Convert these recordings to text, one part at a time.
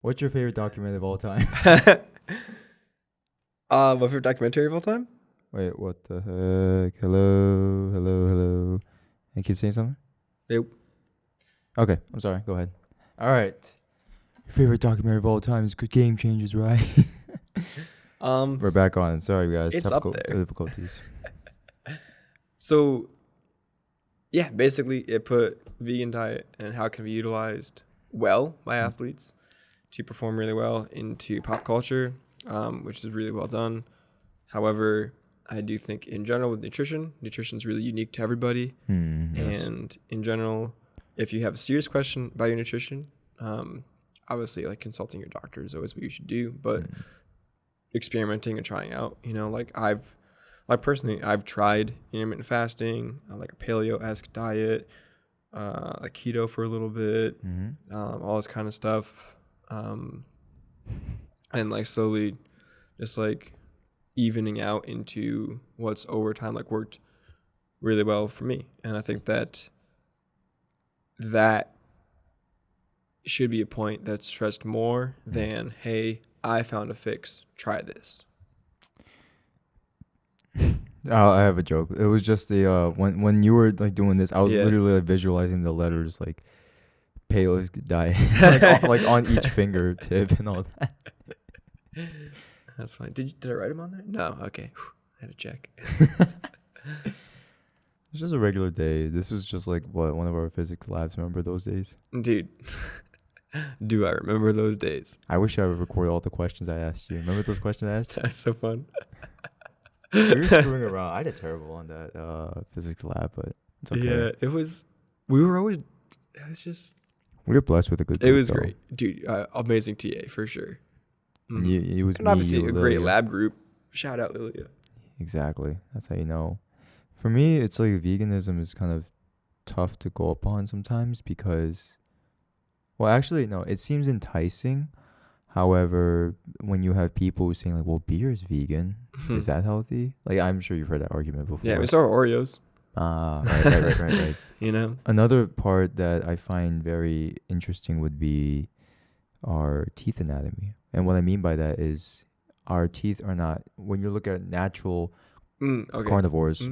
What's your favorite documentary of all time? My favorite documentary of all time? Wait, what the heck? Hello, hello, hello. And keep saying something? Yep. Okay, I'm sorry. Go ahead. All right. Your favorite documentary of all time is Good Game Changers, right? We're back on. Sorry, guys. It's up there. Difficulties. So, yeah, basically it put vegan diet and how it can be utilized well by athletes to perform really well into pop culture, which is really well done. However, I do think in general with nutrition is really unique to everybody. Yes. And in general, if you have a serious question about your nutrition, obviously like consulting your doctor is always what you should do, but experimenting and trying out, I've tried intermittent fasting, like a paleo-esque diet, like keto for a little bit, all this kind of stuff. And like slowly just like evening out into what's over time like worked really well for me. And I think that should be a point that's stressed more than, hey, I found a fix, try this. I have a joke. It was just the when you were like doing this, I was literally like, visualizing the letters like paleo diet like on each fingertip and all that. That's fine. Did I write them on there? No. Okay. I had to check. It's just a regular day. This was just like one of our physics labs. Remember those days? Dude, do I remember those days? I wish I would record all the questions I asked you. Remember those questions I asked you? That's so fun. We were screwing around. I did terrible on that physics lab, but it's okay. Yeah, it was. We were blessed with a good group, it was though. great. Dude, amazing TA for sure. And it was and me, obviously you, a great lab group. Shout out Lilia. Exactly. That's how you know. For me, it's like veganism is kind of tough to go upon sometimes because, well, actually, no, it seems enticing. However, when you have people saying like, well, beer is vegan, is that healthy? Like, I'm sure you've heard that argument before. Yeah, we saw Oreos. Right. You know? Another part that I find very interesting would be our teeth anatomy. And what I mean by that is our teeth are not, when you look at natural carnivores,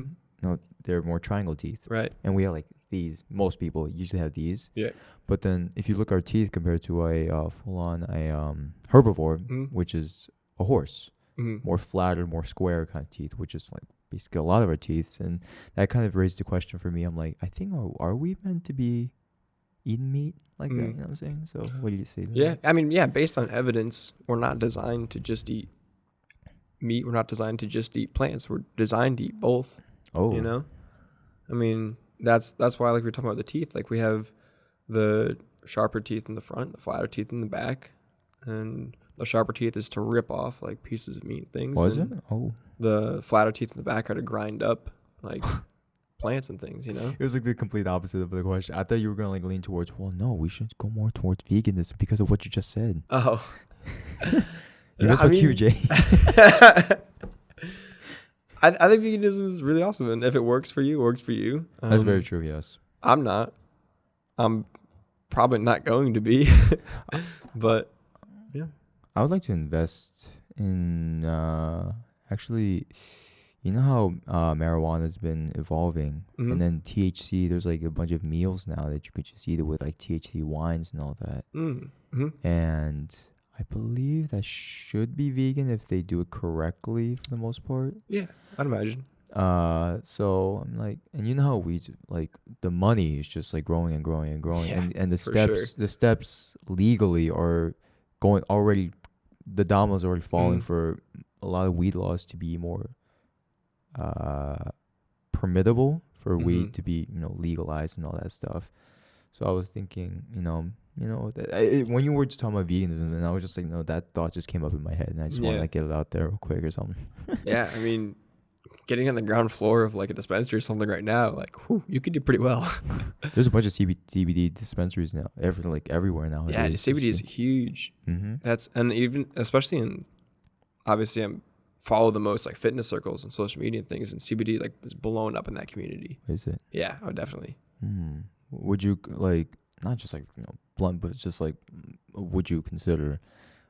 they're more triangle teeth. Right. And we have like these. Most people usually have these. Yeah. But then if you look at our teeth compared to a full-on herbivore, which is a horse, more flatter, more square kind of teeth, which is like basically a lot of our teeth. And that kind of raised the question for me. I'm like, I think, are we meant to be eating meat like that? You know what I'm saying? So what do you say? Yeah. I mean, yeah, based on evidence, we're not designed to just eat meat. We're not designed to just eat plants. We're designed to eat both. Oh. You know? I mean, that's why like we were talking about the teeth. Like we have the sharper teeth in the front, the flatter teeth in the back. And the sharper teeth is to rip off like pieces of meat and things. Was it? Oh. The flatter teeth in the back are to grind up like plants and things, you know? It was like the complete opposite of the question. I thought you were going to like lean towards, well, no, we should go more towards veganism because of what you just said. Oh. You missed my cue, Jay. I think veganism is really awesome. And if it works for you, it works for you. That's very true, yes. I'm not. I'm probably not going to be. But, yeah. I would like to invest in, actually, you know how marijuana has been evolving? And then THC, there's like a bunch of meals now that you could just eat it with like THC wines and all that. And I believe that should be vegan if they do it correctly for the most part. Yeah, I'd imagine. So I'm like, and you know how we like the money is just like growing and growing and growing, and the steps legally are going already. The dominoes are already falling for a lot of weed laws to be more permittable for weed to be legalized and all that stuff. So I was thinking, when you were just talking about veganism, and I was just like, that thought just came up in my head, and I just want to get it out there real quick or something. Yeah, I mean, getting on the ground floor of like a dispensary or something right now, like, you could do pretty well. There's a bunch of CBD dispensaries now, everywhere now. Yeah, CBD is huge. And even especially in, obviously, I'm follow the most like fitness circles and social media and things, and CBD like is blown up in that community. Is it? Yeah, oh definitely. Would you like not just like blunt, but just like, would you consider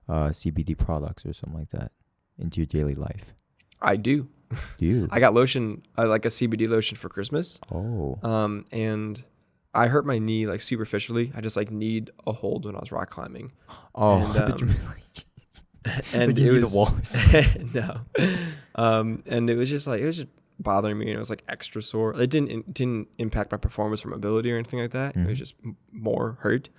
CBD products or something like that into your daily life? I do. Do you? I got lotion, like a CBD lotion for Christmas. Oh. And I hurt my knee like superficially. I just like need a hold when I was rock climbing. Oh, And, and like you it need was the walls. no. And it was just bothering me, and it was like extra sore. It didn't impact my performance or mobility or anything like that. It was just more hurt.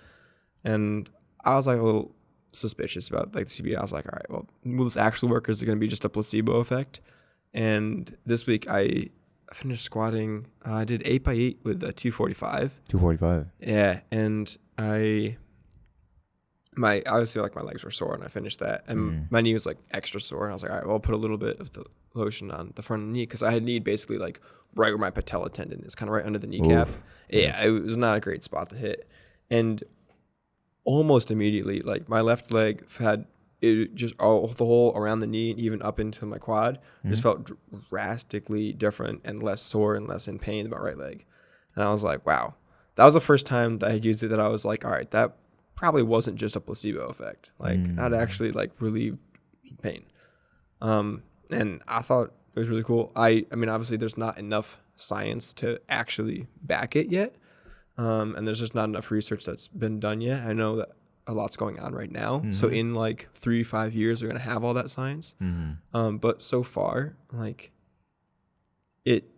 And I was like a little suspicious about like the CBD. I was like, all right, well, will this actually work, or is it going to be just a placebo effect? And this week I finished squatting. I did 8x8 with a 245. 245. Yeah, and obviously like my legs were sore, and I finished that, and my knee was like extra sore. And I was like, all right, well, I'll put a little bit of the lotion on the front of the knee, because I had knee basically like right where my patella tendon is, kind of right under the kneecap. Oof. Yeah, it was not a great spot to hit, and almost immediately, like my left leg had it just the whole around the knee and even up into my quad just felt drastically different and less sore and less in pain than my right leg. And I was like, wow, that was the first time that I had used it that I was like, all right, that probably wasn't just a placebo effect. Like that actually like relieved pain. And I thought it was really cool. I mean, obviously there's not enough science to actually back it yet. And there's just not enough research that's been done yet. I know that a lot's going on right now. So in like 3-5 years, we're going to have all that science. But so far, like it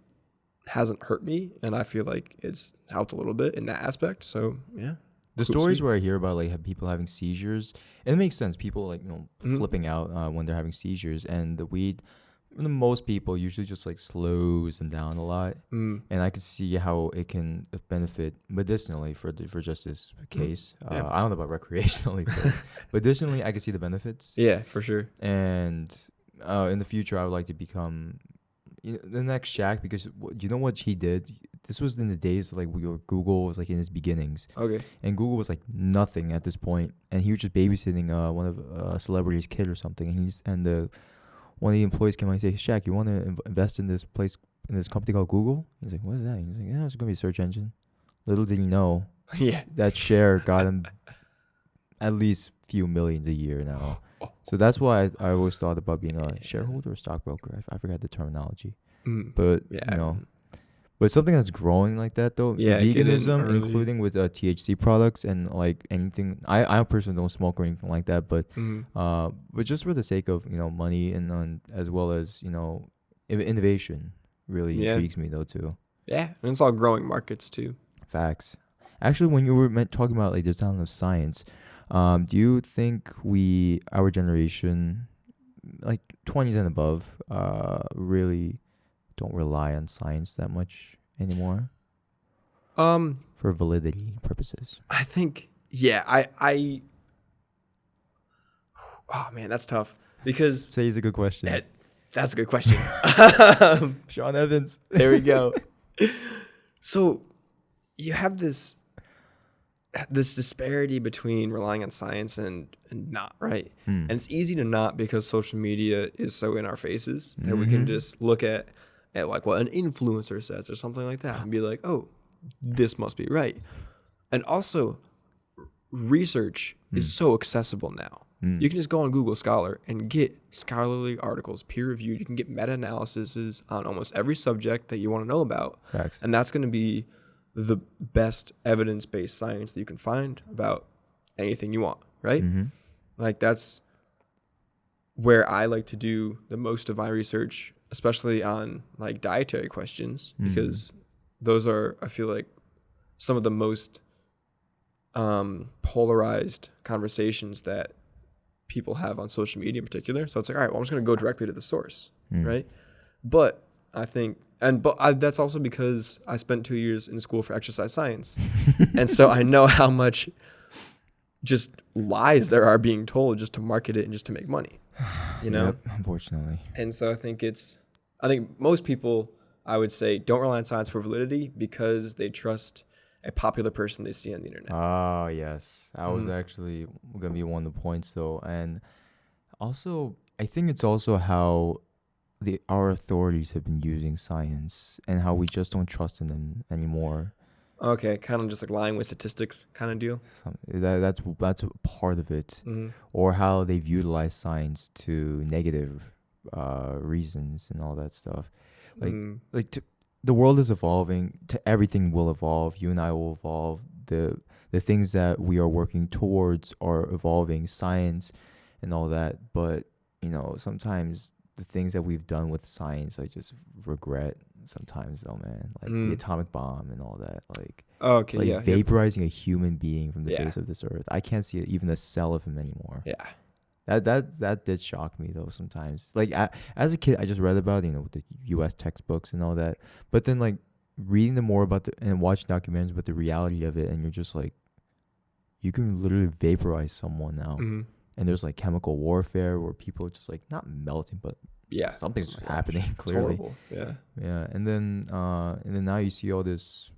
hasn't hurt me, and I feel like it's helped a little bit in that aspect. So yeah. The stories where I hear about like people having seizures, it makes sense. People like flipping out when they're having seizures, and the weed, for the most people, usually just like slows them down a lot. And I can see how it can benefit medicinally for just this case. Yeah. I don't know about recreationally, but medicinally, I can see the benefits. Yeah, for sure. And in the future, I would like to become the next Shaq, because you know what he did? This was in the days like Google was like in its beginnings. Okay. And Google was like nothing at this point, and he was just babysitting one of a celebrity's kid or something. And one of the employees came and said, "Shaq, you want to invest in this place, in this company called Google?" He's like, "What is that?" He's like, "Yeah, it's gonna be a search engine." Little did he know, that share got him at least few millions a year now. So that's why I always thought about being a shareholder or stockbroker. I forgot the terminology, but but something that's growing like that though, veganism, including with THC products and like anything. I personally don't smoke or anything like that, but just for the sake of money and as well as innovation, really intrigues me though too. Yeah, and it's all growing markets too. Facts. Actually, when you were talking about like the sound of science, do you think our generation, like 20s and above, really don't rely on science that much anymore? For validity purposes. I think, I oh man, that's tough, because Say it's a good question. That's a good question. Sean Evans. There we go. So you have this disparity between relying on science and not, right? And it's easy to not, because social media is so in our faces that we can just look at like what an influencer says or something like that and be like, oh, this must be right. And also, research is so accessible now. You can just go on Google Scholar and get scholarly articles, peer-reviewed. You can get meta-analyses on almost every subject that you want to know about. Facts. And that's going to be the best evidence-based science that you can find about anything you want, right? Like that's where I like to do the most of my research, especially on like dietary questions, because those are, I feel like, some of the most polarized conversations that people have on social media in particular. So it's like, all right, well, I'm just going to go directly to the source, right? But I think, that's also because I spent 2 years in school for exercise science. And so I know how much just lies there are being told just to market it and just to make money, Yep, unfortunately. And so I think most people, I would say, don't rely on science for validity because they trust a popular person they see on the internet. Oh, yes. That was actually going to be one of the points, though. And also, I think it's also how our authorities have been using science and how we just don't trust in them anymore. Okay, kind of just like lying with statistics kind of deal. That's a part of it, or how they've utilized science to negative reasons and all that stuff. The world is evolving. Everything will evolve. You and I will evolve. The things that we are working towards are evolving. Science and all that, but sometimes the things that we've done with science, I just regret sometimes, though, man. Like the atomic bomb and all that. Vaporizing a human being from the face of this earth. I can't see even a cell of him anymore. Yeah. That did shock me though sometimes. Like as a kid, I just read about the U.S. textbooks and all that, but then like reading them more about and watching documentaries about the reality of it, and you're just like, you can literally vaporize someone now, and there's like chemical warfare where people are just like not melting, but something's happening clearly. Horrible. Yeah, and then now you see all this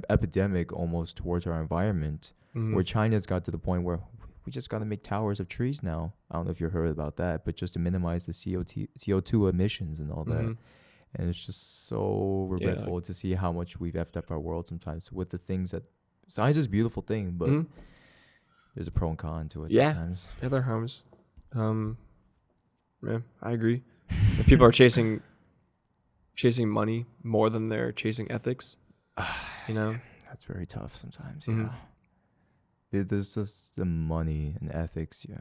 epidemic almost towards our environment, where China's got to the point where we just got to make towers of trees now. I don't know if you heard about that, but just to minimize the CO2 emissions and all that. And it's just so regretful to see how much we've effed up our world sometimes with the things that science is a beautiful thing, but there's a pro and con to it sometimes. Yeah, there are harms. Yeah, I agree. If people are chasing money more than they're chasing ethics, that's very tough sometimes. Yeah. There's just the money and ethics. Yeah,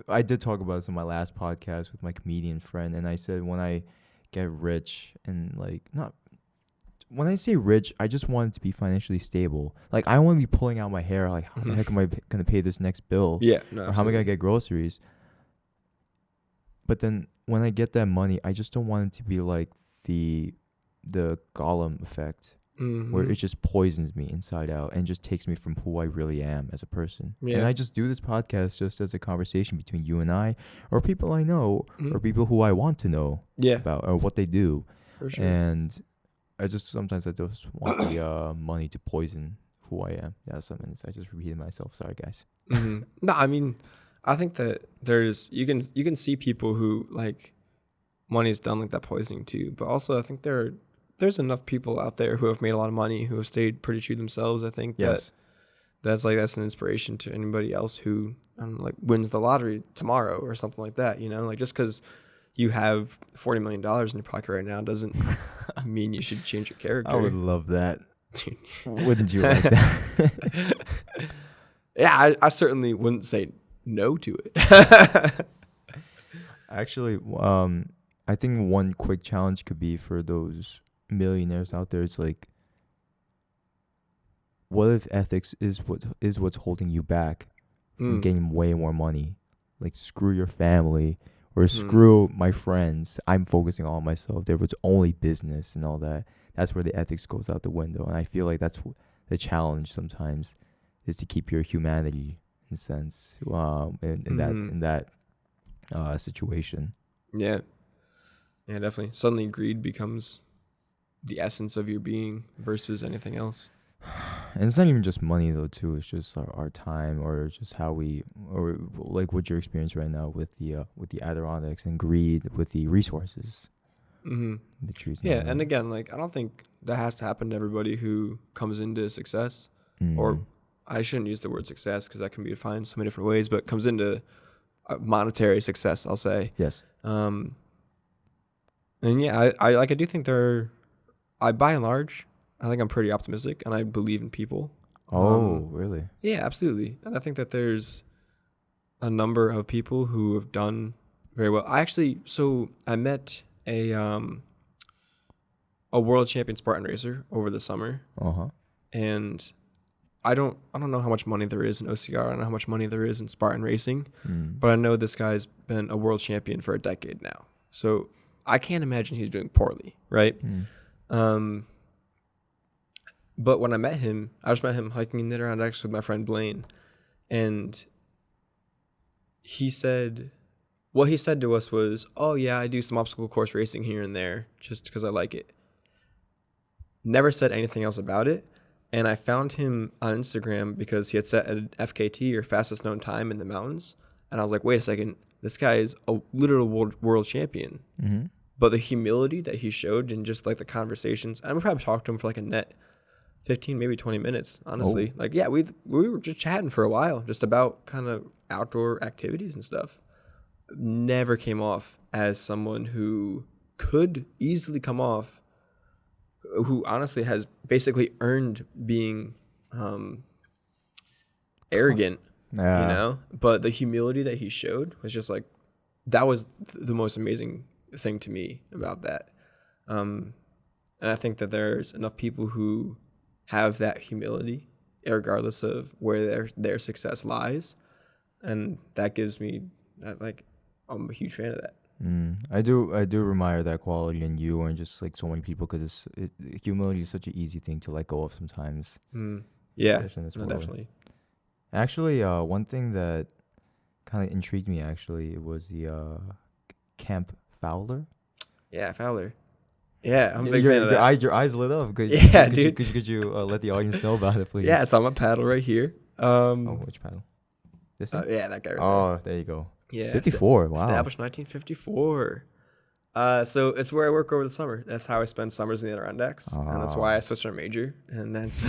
I did talk about this in my last podcast with my comedian friend, and I said when I get rich, and when I say rich, I just want it to be financially stable. Like I don't want to be pulling out my hair. Like how the heck am I gonna pay this next bill? Yeah, or how am I gonna get groceries? But then when I get that money, I just don't want it to be like the Gollum effect. Where it just poisons me inside out and just takes me from who I really am as a person. And I just do this podcast just as a conversation between you and I, or people I know, or people who I want to know about, or what they do. For sure. And I just sometimes want the money to poison who I am. Yeah, sometimes I just repeated myself. Sorry, guys. No, I mean, I think that you can see people who like money's done like that poisoning too, but also I think there's enough people out there who have made a lot of money who have stayed pretty true to themselves. I think that's an inspiration to anybody else who wins the lottery tomorrow or something like that. Like just because you have $40 million in your pocket right now doesn't mean you should change your character. I would love that. Wouldn't you like that? Yeah, I certainly wouldn't say no to it. Actually, I think one quick challenge could be for those millionaires out there. It's like, what if ethics is what's holding you back from getting way more money? Like, screw your family or screw my friends. I'm focusing on myself. There was only business and all that. That's where the ethics goes out the window. And I feel like that's the challenge sometimes, is to keep your humanity in a sense in that situation. Yeah, definitely. Suddenly greed becomes the essence of your being versus anything else. And it's not even just money though too. It's just our time, or just how or like what your experience right now with the Adirondacks and greed with the resources. The trees. And again, like I don't think that has to happen to everybody who comes into success. Or I shouldn't use the word success because that can be defined so many different ways, but comes into monetary success, I'll say. Yes. And yeah, I do think by and large, I think I'm pretty optimistic and I believe in people. Oh, really? Yeah, absolutely. And I think that there's a number of people who have done very well. I met a world champion Spartan racer over the summer. And I don't know how much money there is in OCR. I don't know how much money there is in Spartan racing, but I know this guy's been a world champion for a decade now. So I can't imagine he's doing poorly, right? But when I met him, I just met him hiking in the Adirondacks with my friend Blaine, and what he said to us was, "Oh yeah, I do some obstacle course racing here and there just because I like it." Never said anything else about it. And I found him on Instagram because he had set an FKT, or fastest known time in the mountains. And I was like, wait a second, this guy is a literal world champion. But the humility that he showed and just like the conversations, and we probably talked to him for like a net 15, maybe 20 minutes, honestly. Like, yeah, we were just chatting for a while, just about kind of outdoor activities and stuff. Never came off as someone who could easily come off, who honestly has basically earned being arrogant, but the humility that he showed was just like, that was the most amazing thing to me about that. And I think that there's enough people who have that humility regardless of where their success lies. And that gives me, like, I'm a huge fan of that. I do admire that quality in you and just like so many people, because humility is such an easy thing to let go of sometimes. Yeah, definitely. Actually, one thing that kind of intrigued me actually was the Camp Fowler. Yeah, Fowler. Yeah, I'm a big fan of that. Your eyes lit up. Could you let the audience know about it, please? Yeah, it's on my paddle right here. Which paddle? This one? Yeah, that guy right there. There you go. Yeah. 54, wow. Established 1954. So it's where I work over the summer. That's how I spend summers in the Adirondacks. And that's why I switched our major. And that's...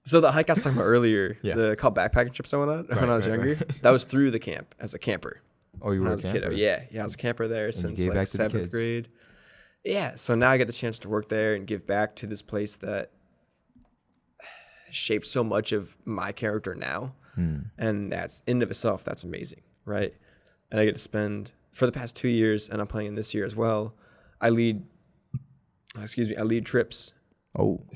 So the hike I was talking about earlier, the called backpacking trips I went on when I was younger, that was through the camp as a camper. Oh, you were a camper? Yeah, I was a camper there since like 7th grade. Yeah, so now I get the chance to work there and give back to this place that shaped so much of my character now. And that's in of itself, that's amazing, right? And I get to spend, for the past 2 years, and I'm planning this year as well, I lead trips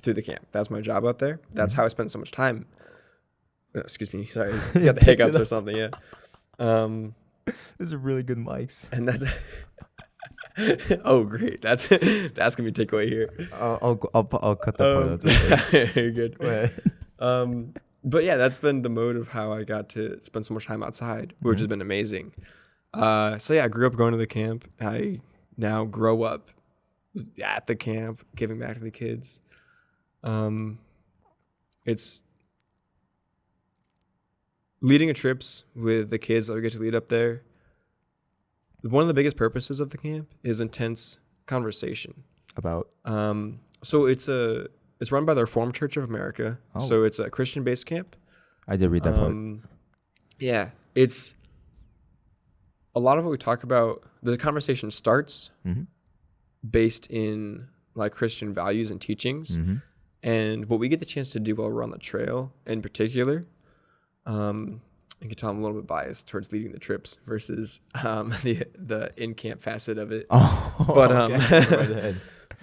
through the camp. That's my job out there. That's how I spend so much time. Excuse me, sorry, got the hiccups or something, yeah. Those are really good mics. And that's oh great, that's gonna be a takeaway here. I'll cut that part out. You're good. Go ahead. But yeah, that's been the mode of how I got to spend so much time outside, which has been amazing. So yeah, I grew up going to the camp. I now grow up at the camp, giving back to the kids. It's leading a trips with the kids that we get to lead up there. One of the biggest purposes of the camp is intense conversation about. So it's run by the Reformed Church of America. So it's a Christian-based camp. I did read that part. Yeah, it's a lot of what we talk about. The conversation starts based in like Christian values and teachings, and what we get the chance to do while we're on the trail, in particular. I can tell I'm a little bit biased towards leading the trips versus the in-camp facet of it.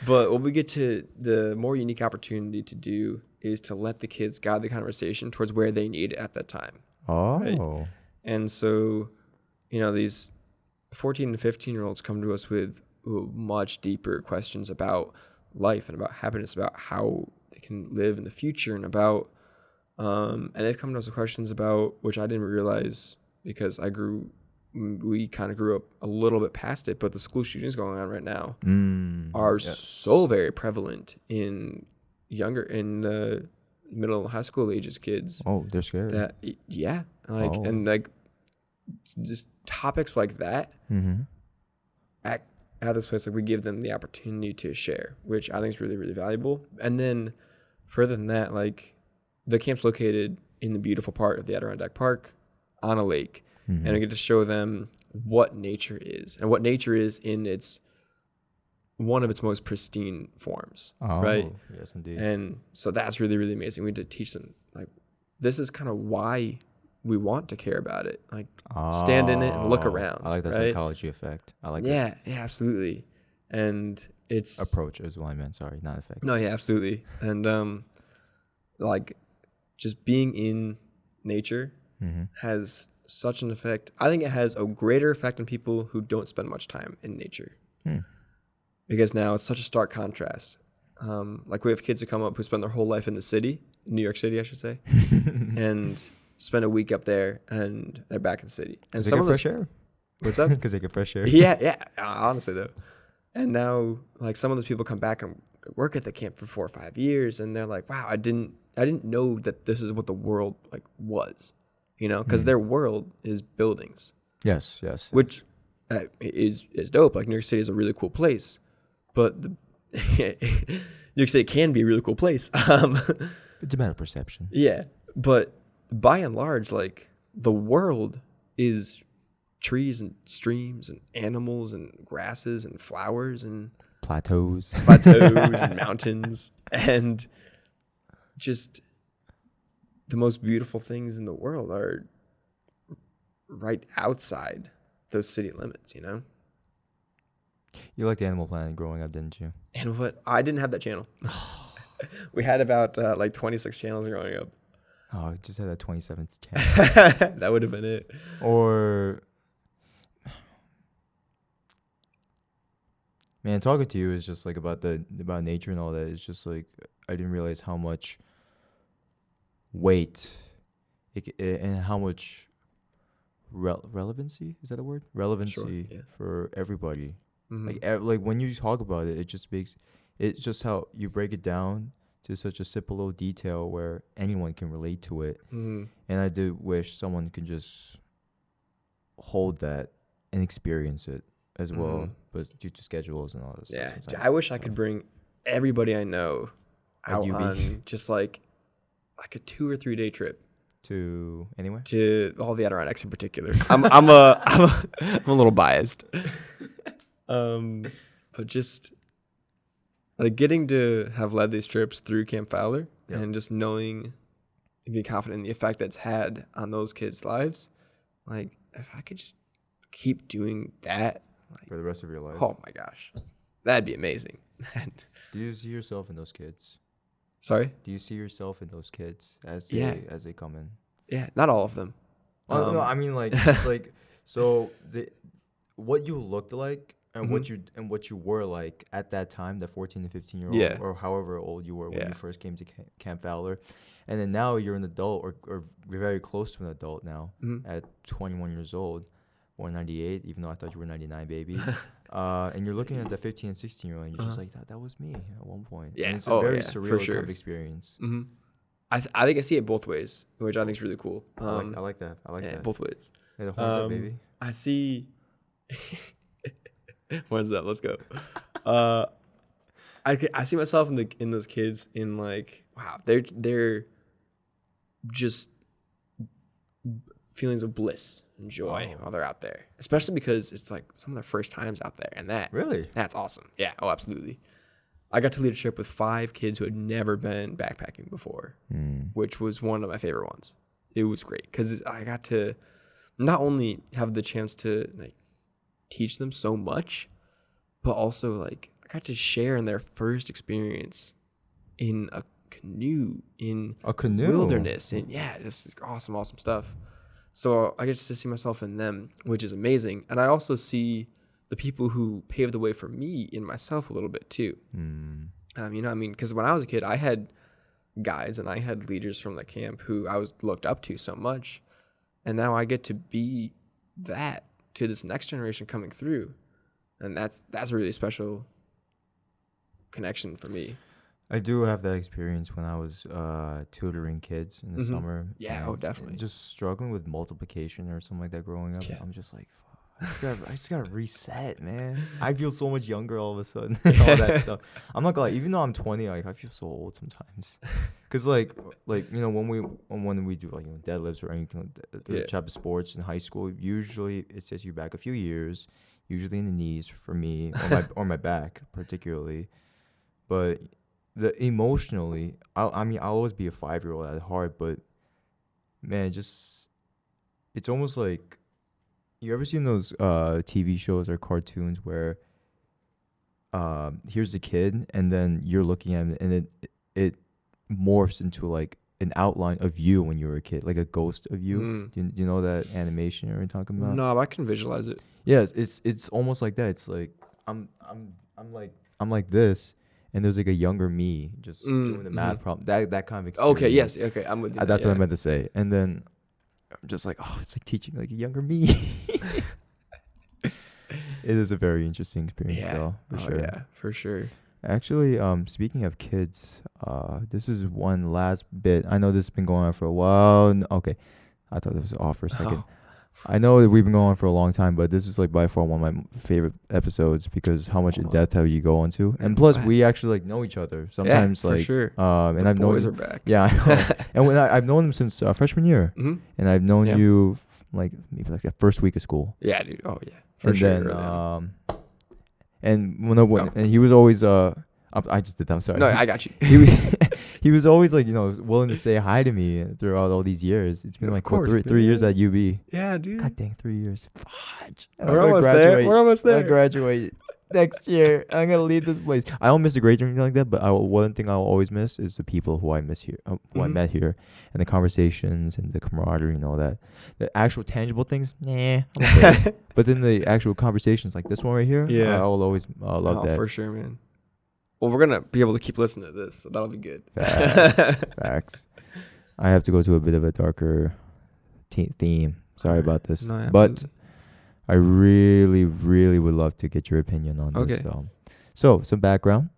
But what we get to, the more unique opportunity to do is to let the kids guide the conversation towards where they need it at that time. Right? And so, these 14 and 15-year-olds come to us with much deeper questions about life and about happiness, about how they can live in the future, and about and they've come to us with questions about, which I didn't realize because we kind of grew up a little bit past it, but the school shootings going on right now are so very prevalent in the middle and high school ages kids. Oh, they're scared. And like just topics like that at this place, like we give them the opportunity to share, which I think is really, really valuable. And then further than that, like the camp's located in the beautiful part of the Adirondack Park on a lake. And I get to show them what nature is, and what nature is in one of its most pristine forms, right? Yes, indeed. And so that's really, really amazing. We need to teach them, like, this is kind of why we want to care about it. Like, stand in it and look around. I like that psychology effect. I like that. Yeah, absolutely. And it's... Approach is what I meant, sorry, not effect. No, yeah, absolutely. And, like, just being in nature has such an effect. I think it has a greater effect on people who don't spend much time in nature. Because now it's such a stark contrast. Like we have kids who come up who spend their whole life in the city, New York City, I should say, and spend a week up there, and they're back in the city. And some of fresh air. What's up? Because they get fresh air. Yeah. Honestly, though. And now, like, some of those people come back and work at the camp for 4 or 5 years, and they're like, "Wow, I didn't know that this is what the world like was." Because their world is buildings. Yes. Which is dope. Like, New York City is a really cool place. But New York City can be a really cool place. It's a matter of perception. Yeah, but by and large, like the world is trees and streams and animals and grasses and flowers and Plateaus and mountains, and just the most beautiful things in the world are right outside those city limits, you know? You liked Animal Planet growing up, didn't you? And what? I didn't have that channel. We had about like 26 channels growing up. Oh, I just had that 27th channel. That would have been it. Or, man, talking to you is just like about nature and all that. It's just like I didn't realize how much weight and how much relevancy, is that a word? Relevancy Sure, yeah. for everybody. Mm-hmm. Like when you talk about it, it's just how you break it down to such a simple little detail where anyone can relate to it. Mm-hmm. And I do wish someone could just hold that and experience it as well, but due to schedules and all this. Yeah, stuff, I wish I could bring everybody I know out UB. on just like a 2 or 3 day trip to anywhere. to all the Adirondacks in particular. I'm a little biased, but just like getting to have led these trips through Camp Fowler and just knowing and being confident in the effect that's had on those kids' lives. Like if I could just keep doing that, like, For the rest of your life. oh my gosh, that'd be amazing. Do you see yourself in those kids? Sorry? Do you see yourself in those kids as they come in? Yeah, not all of them. No, I mean like just like so what you looked like and what you were like at that time, the 14 to 15-year-old or however old you were when you first came to Camp Fowler, and then now you're an adult or very close to an adult now at 21 years old, born 98, even though I thought you were 99, baby. And you're looking at the 15 and 16-year-old, and you're just like, that was me at one point. Yeah, and it's a very surreal sure. kind of experience. Mm-hmm. I think I see it both ways, which I think is really cool. I like that. I like that. Both ways. Hey, the horns up, baby. I see. When's that? Let's go. I see myself in those kids in like, wow, they're just feelings of bliss and joy while they're out there, especially because it's like some of their first times out there, and that's awesome. Yeah, oh, absolutely. I got to lead a trip with 5 kids who had never been backpacking before, which was one of my favorite ones. It was great because I got to not only have the chance to like teach them so much, but also like I got to share in their first experience in a canoe in wilderness, and this is awesome stuff. So I get to see myself in them, which is amazing, and I also see the people who paved the way for me in myself a little bit too. You know, I mean, because when I was a kid, I had guides and I had leaders from the camp who I was looked up to so much, and now I get to be that to this next generation coming through, and that's a really special connection for me. I do have that experience when I was tutoring kids in the summer. Yeah, definitely. Just struggling with multiplication or something like that growing up. I'm just like, I just gotta reset, man. I feel so much younger all of a sudden. All that stuff. I'm not gonna lie, even though I'm 20, like I feel so old sometimes. Cause like you know when we do like deadlifts or anything like that, type of sports in high school, usually it sets you back a few years, usually in the knees for me or my back particularly. But emotionally, I'll always be a 5-year-old at heart. But man, it's almost like. You ever seen those TV shows or cartoons where here's a kid and then you're looking at him and it morphs into like an outline of you when you were a kid, like a ghost of you. Do you know that animation you're talking about? No, I can visualize it. Yeah, it's almost like that. It's like I'm like this, and there's like a younger me just doing the math problem. That kind of experience. Okay, yes, okay, I'm with you. That's what I meant to say. And then I'm just like, it's like teaching like a younger me. It is a very interesting experience, though. For sure. Actually, speaking of kids, this is one last bit. I know this has been going on for a while. Okay, I thought this was off for a second. I know that we've been going on for a long time, but this is like by far one of my favorite episodes because how much in depth have you go into, and plus we actually like know each other. Sometimes for sure. and The I've known boys are back. Yeah, I know. And when I've known him since freshman year, and I've known you like maybe like the first week of school. Yeah, dude. Oh yeah, for sure. And and he was always I just did that. I'm sorry. No, I got you. He was always like, willing to say hi to me throughout all these years. It's been like three years at UB. Yeah, dude. God dang, 3 years. Fudge. We're almost there. We're almost there. I'll graduate next year. I'm gonna leave this place. I don't miss the grades or anything like that, but one thing I'll always miss is the people who I miss here, who I met here, and the conversations and the camaraderie and all that. The actual tangible things, nah. Okay. But then the actual conversations like this one right here, I will always love that. For sure, man. Well, we're going to be able to keep listening to this, so that'll be good. Facts. I have to go to a bit of a darker theme. Sorry about this. No, but I really, really would love to get your opinion on this. So, some background.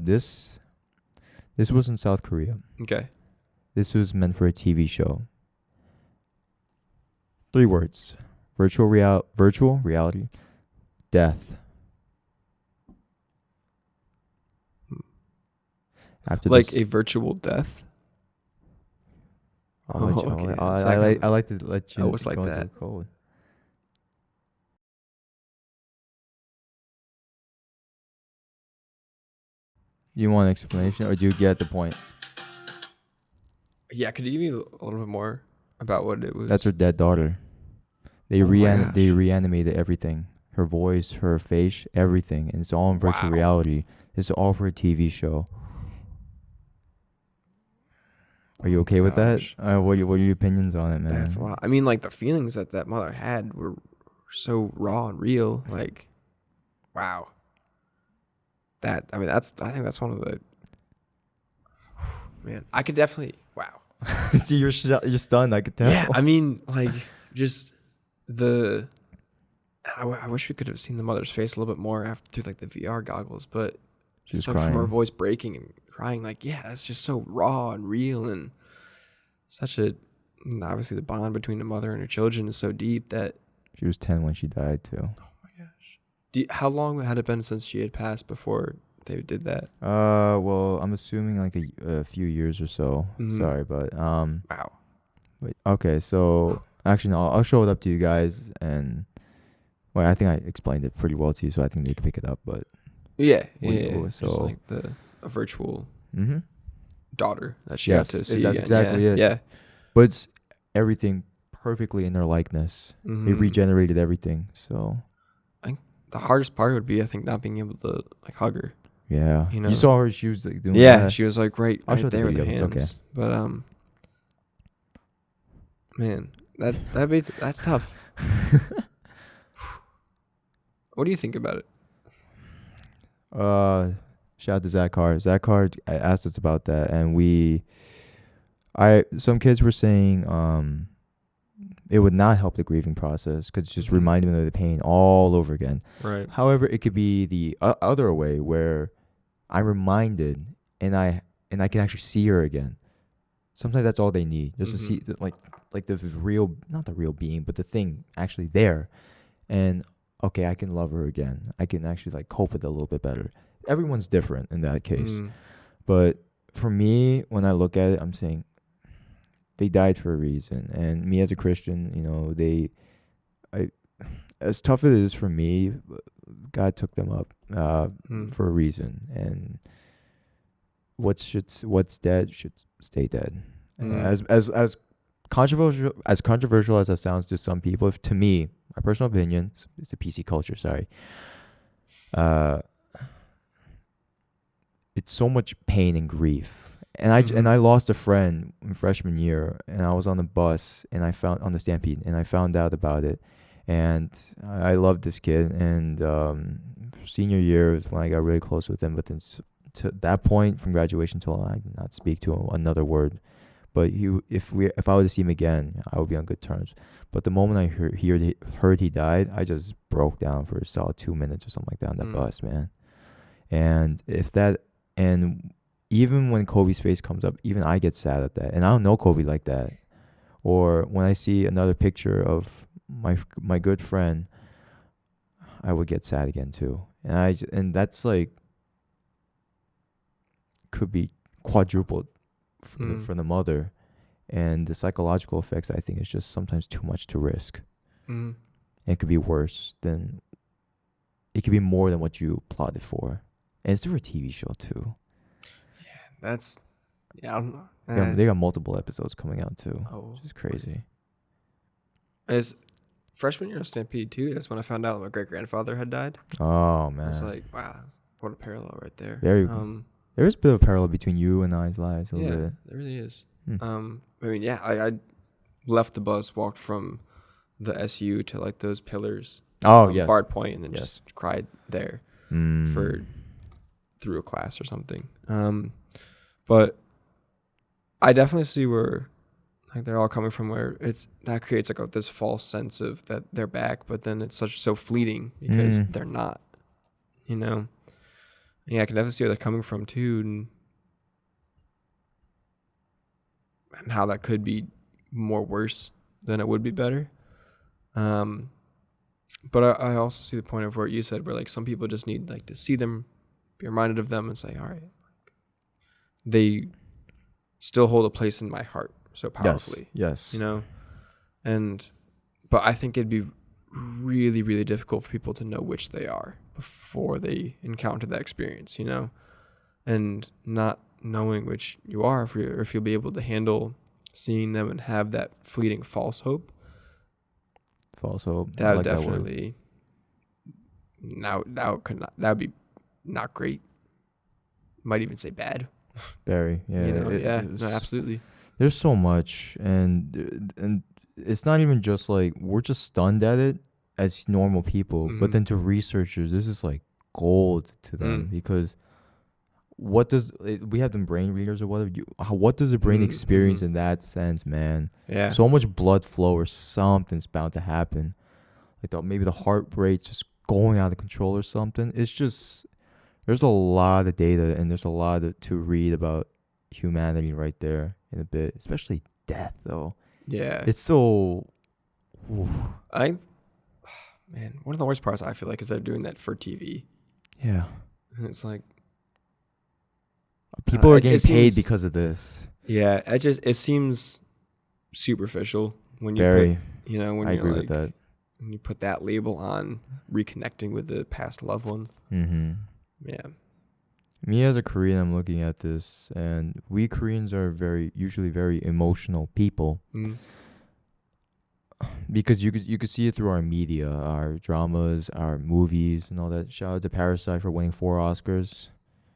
This was in South Korea. Okay. This was meant for a TV show. 3 words. Virtual reality, death. After like a virtual death. I like to let you. I was like that. Code. Do you want an explanation, or do you get the point? Yeah, could you give me a little bit more about what it was? That's her dead daughter. They reanimated everything. Her voice, her face, everything, and it's all in virtual reality. It's all for a TV show. Are you okay with that? What are your opinions on it, man? That's a lot. I mean, like the feelings that mother had were so raw and real. Like, wow. I think that's one of the. Man, I could definitely. Wow. See, you're stunned. I could tell. Yeah, I mean, like, just the. I wish we could have seen the mother's face a little bit more through like the VR goggles, but she's so crying. From her voice breaking and crying, like, yeah, that's just so raw and real, and obviously the bond between the mother and her children is so deep that. She was 10 when she died too. Oh my gosh. How long had it been since she had passed before they did that? Well, I'm assuming like a few years or so. Sorry, but Wow. Wait, okay, so actually no, I'll show it up to you guys, and well, I think I explained it pretty well to you, so I think they can pick it up. But yeah. So just like a virtual daughter that she got to see. That's exactly it. Yeah, but it's everything perfectly in their likeness. They regenerated everything. So I think the hardest part would be, I think, not being able to like hug her. Yeah, you saw her. She was like doing that. Yeah, she was like right there with the hands. Okay. But man, that's tough. What do you think about it? Shout out to Zach Carr. Zach Carr asked us about that, and some kids were saying it would not help the grieving process because it's just reminding them of the pain all over again. Right. However, it could be the other way where I'm reminded and I can actually see her again. Sometimes that's all they need, just to see like the real, not the real being, but the thing actually there. And okay, I can love her again. I can actually like cope with it a little bit better. Everyone's different in that case. But for me, when I look at it, I'm saying they died for a reason. And me as a Christian, as tough as it is for me, God took them up for a reason. And what's dead should stay dead. As controversial as that sounds to some people, to me, my personal opinion, it's the PC culture, sorry. It's so much pain and grief. And I lost a friend in freshman year, and I was on the bus and I found on the Stampede, and I found out about it. And I loved this kid, and senior year is when I got really close with him. But then to that point, from graduation till I did not speak to him another word. But if I were to see him again, I would be on good terms. But the moment I heard he died, I just broke down for a solid 2 minutes or something like that on that bus, man. And even when Kobe's face comes up, even I get sad at that. And I don't know Kobe like that. Or when I see another picture of my good friend, I would get sad again too. And that's like could be quadrupled for the mother. And the psychological effects, I think, is just sometimes too much to risk. Mm. It could be worse than, it could be more than what you plotted for. And it's for a TV show too. Yeah, I don't know. They got multiple episodes coming out too, Oh, which is crazy. It's freshman year of Stampede too. That's when I found out my great grandfather had died. Oh man, It's like, wow, what a parallel right there. There's a bit of a parallel between you and I's lives. A little bit. There really is. I mean, yeah, I left the bus, walked from the SU to like those pillars. Yes. Bard Point, and then just cried there through a class or something. But I definitely see where like they're all coming from, where that creates like this false sense of that they're back, but then it's so fleeting because they're not, you know. Yeah, I can definitely see where they're coming from too, and how that could be more worse than it would be better. But I also see the point of what you said, where like some people just need like to see them, be reminded of them, and say, all right, they still hold a place in my heart so powerfully. Yes. You know? But I think it'd be really, really difficult for people to know which they are before they encounter that experience, you know? And not knowing which you are, if you'll be able to handle seeing them and have that fleeting false hope. False hope. That would definitely, that would be not great. Might even say bad. Very, yeah. You know, no, absolutely. There's so much, and it's not even just like we're just stunned at it as normal people, but then to researchers, this is like gold to them because we have them brain readers or whatever. What does the brain experience in that sense, man? Yeah. So much blood flow or something's bound to happen. Like maybe the heart rate's just going out of control or something. It's just, there's a lot of data and there's a lot to read about humanity right there in a bit, especially death though. Yeah. It's so, man, one of the worst parts I feel like is they're doing that for TV. Yeah. And it's like, people are getting paid because of this. Yeah, it seems superficial when you when I you're agree like, with that. When you put that label on reconnecting with the past loved one. Mm-hmm. Yeah. Me as a Korean, I'm looking at this, and we Koreans are usually very emotional people. Because you could see it through our media, our dramas, our movies, and all that. Shout out to Parasite for winning 4 Oscars.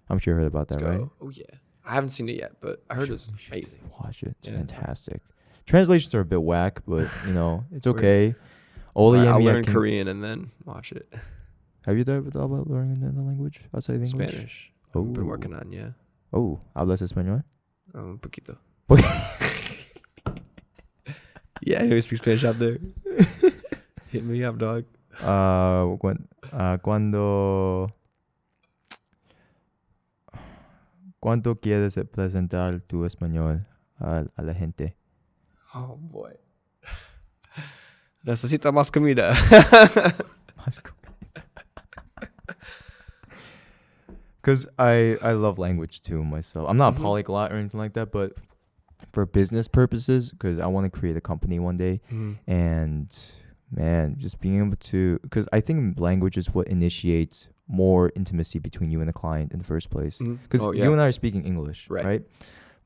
I'm sure you heard about that, right? Oh, yeah. I haven't seen it yet, but I heard it's amazing. Watch it. It's fantastic. Translations are a bit whack, but, it's okay. I'll learn Korean and then watch it. Have you thought about learning another language outside of English? Spanish. I've been working on, yeah. Oh, ¿hablas español? Un poquito. Yeah, I know you speak Spanish out there. Hit me up, dog. ¿Cuánto quieres presentar tu español a la gente? Oh, boy. Necesita más comida. Más comida. Because I love language too myself. I'm not a polyglot or anything like that, but for business purposes, because I want to create a company one day. And, man, just being able to... Because I think language is what initiates more intimacy between you and the client in the first place. Because you and I are speaking English, right?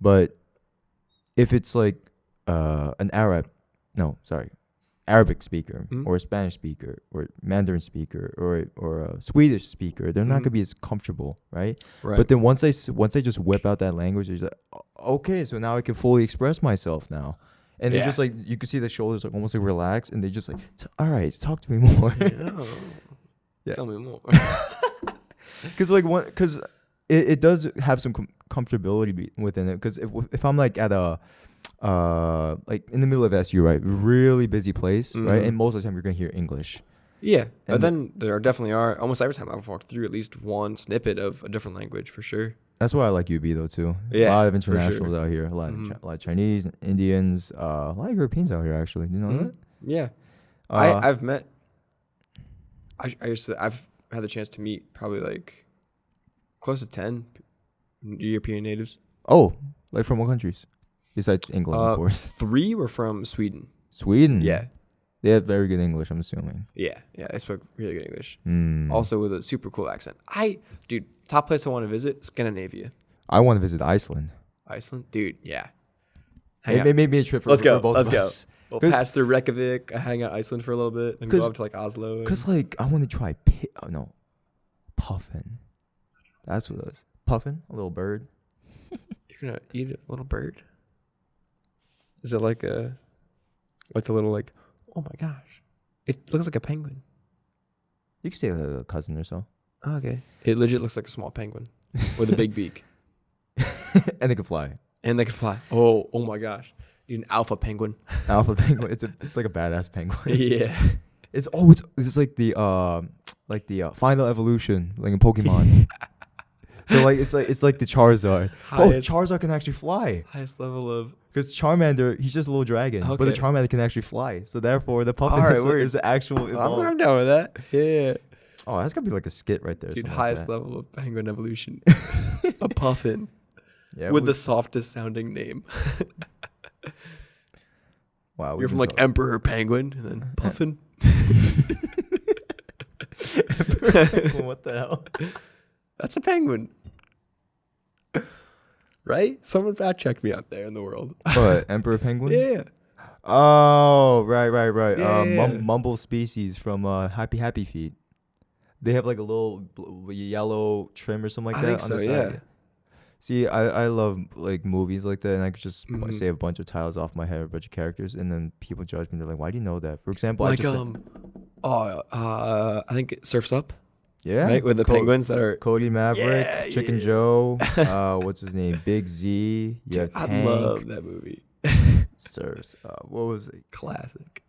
But if it's like an Arabic speaker or a Spanish speaker or Mandarin speaker or a Swedish speaker, they're not gonna be as comfortable, right? But then once I just whip out that language, it's like, okay, so now I can fully express myself now. And they just like, you can see the shoulders like almost like relax, and they just like, all right, talk to me more. Tell me more. Because it does have some comfortability within it. Because if I'm like at a like in the middle of SU, right, really busy place, right, and most of the time you're gonna hear English. Yeah, but then there definitely are almost every time I've walked through at least one snippet of a different language for sure. That's why I like UB though too. Yeah, A lot of for sure. internationals out here. A lot of Chinese, Indians, a lot of Europeans out here actually. Do you know that? Yeah. Uh, I've met. I've had the chance to meet probably like close to 10 European natives. oh, like from what countries? Besides England, of course. 3 were from Sweden. Sweden. Yeah. They have very good English, I'm assuming. Yeah. They spoke really good English. Mm. Also with a super cool accent. Dude, top place I want to visit, Scandinavia. I want to visit Iceland. Iceland? Dude, yeah. Maybe a trip for, Let's go. for both Let's of go. us. We'll pass through Reykjavik, hang out Iceland for a little bit, and go up to like Oslo. Because like I want to try puffin. That's what it is. Puffin, a little bird. You're gonna eat a little bird? Is it like the little like? Oh my gosh, it looks like a penguin. You could say a cousin or so. Oh, okay, it legit looks like a small penguin with a big beak, and they can fly. and they can fly. Oh my gosh, an alpha penguin. Alpha penguin. It's like a badass penguin. Yeah. It's like the final evolution, like in Pokemon. So like it's like the Charizard. Charizard can actually fly. Highest level of. Because Charmander, he's just a little dragon, but the Charmander can actually fly. So therefore, the Puffin is the actual evolved. I'm down with that. Yeah. Oh, that's gonna be like a skit right there. Dude, highest level of penguin evolution. A Puffin. Yeah. With the softest sounding name. Wow. You're from like Emperor Penguin and then Puffin. What the hell? That's a penguin. Right? Someone fact checked me out there in the world. What? Emperor Penguin? Yeah. Oh, right. Yeah. Mumble species from Happy Feet. They have like a little yellow trim or something like that on the side. Yeah. See, I love like movies like that, and I could just say a bunch of titles off my head, a bunch of characters, and then people judge me. They're like, "Why do you know that?" For example, like I think it Surf's Up. Yeah, right, with the penguins that are Cody Maverick, Chicken Joe. What's his name? Big Z. Yeah, Tank. I love that movie. Surfs. What was it? Classic.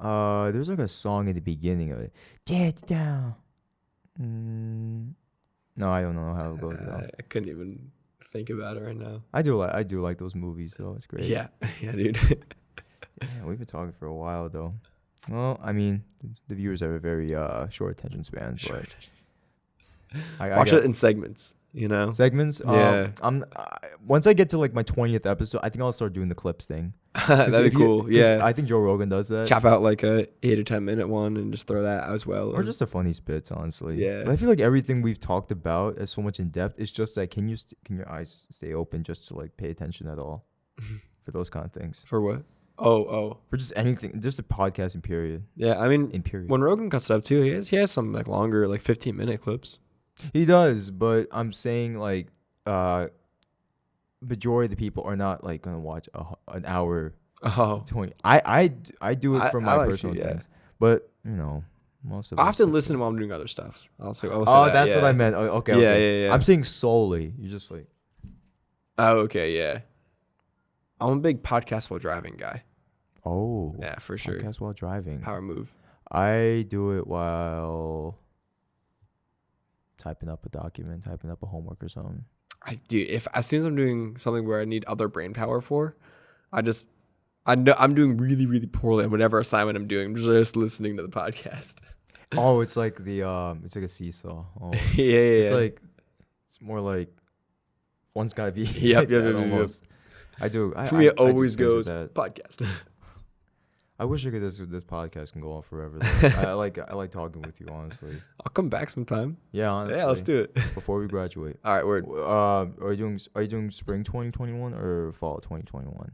There's like a song at the beginning of it. Get down. No, I don't know how it goes. I couldn't even think about it right now. I do like those movies though. It's great. Yeah, dude. Yeah, we've been talking for a while though. Well, I mean, the viewers have a very short attention span. Watch it in segments, you know? Segments? Yeah. Once I get to like my 20th episode, I think I'll start doing the clips thing. That'd be cool. Yeah. I think Joe Rogan does that. Chop out like a 8 or 10 minute one and just throw that out as well. Or just the funny spits, honestly. Yeah. But I feel like everything we've talked about is so much in depth. It's just like, can your eyes stay open just to like pay attention at all for those kind of things? For what? Oh. For just anything, just a podcast in period. Yeah, I mean, in period. When Rogan cuts it up too, he has some like longer, like 15-minute clips. He does, but I'm saying like, majority of the people are not like gonna watch an hour. 20. I do it for my personal things, but you know, most of. I often listen while I'm doing other stuff. I'll say that's what I meant. Okay. Yeah. I'm saying solely. You're just like. Oh, okay, yeah. I'm a big podcast while driving guy. Oh. Yeah, for sure. Podcast while driving. Power move. I do it while typing up a document, typing up a homework or something. As soon as I'm doing something where I need other brain power for, I know I'm doing really, really poorly on whatever assignment I'm doing. I'm just listening to the podcast. Oh, it's like it's like a seesaw. Oh, yeah. It's more like one's gotta be. Yep. I do. For me, it always goes podcast. I wish I could. This podcast can go on forever. I like talking with you, honestly. I'll come back sometime. Yeah, honestly. Yeah, let's do it before we graduate. All right, word. Are you doing spring 2021 or fall 2021?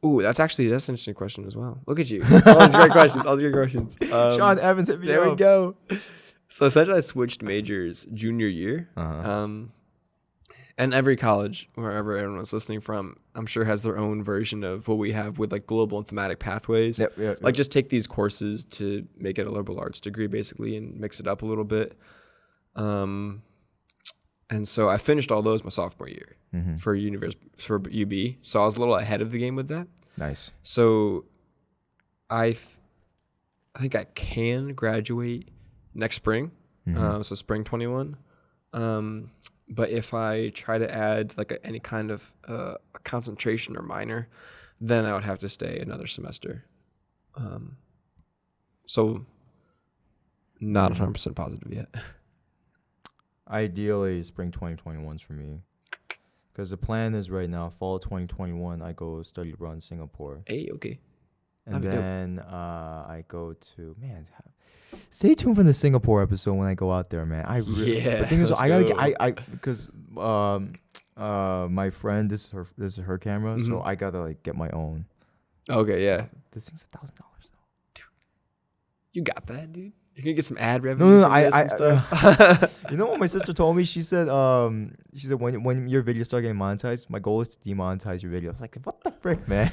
Ooh, that's an interesting question as well. Look at you. All these great questions. Sean Evans hit me there up. We go. So essentially, I switched majors junior year. And every college, wherever everyone was listening from, I'm sure has their own version of what we have with like global and thematic pathways. Yep. Like just take these courses to make it a liberal arts degree basically and mix it up a little bit. And so I finished all those my sophomore year for UB. So I was a little ahead of the game with that. Nice. So I think I can graduate next spring. So spring 21. But if I try to add like any kind of a concentration or minor, then I would have to stay another semester. So not 100% positive yet. Ideally, spring 2021's for me. Because the plan is right now, fall 2021, I go study abroad in Singapore. Hey, okay. And then I go to, man, stay tuned for the Singapore episode when I go out there, man. The thing is, I gotta, because my friend, this is her camera, so I gotta like get my own. Okay, yeah. This thing's $1,000 though. Dude, you got that, dude. You're gonna get some ad revenue. No, I you know what my sister told me? She said when your videos start getting monetized, my goal is to demonetize your video. I was like, what the frick, man?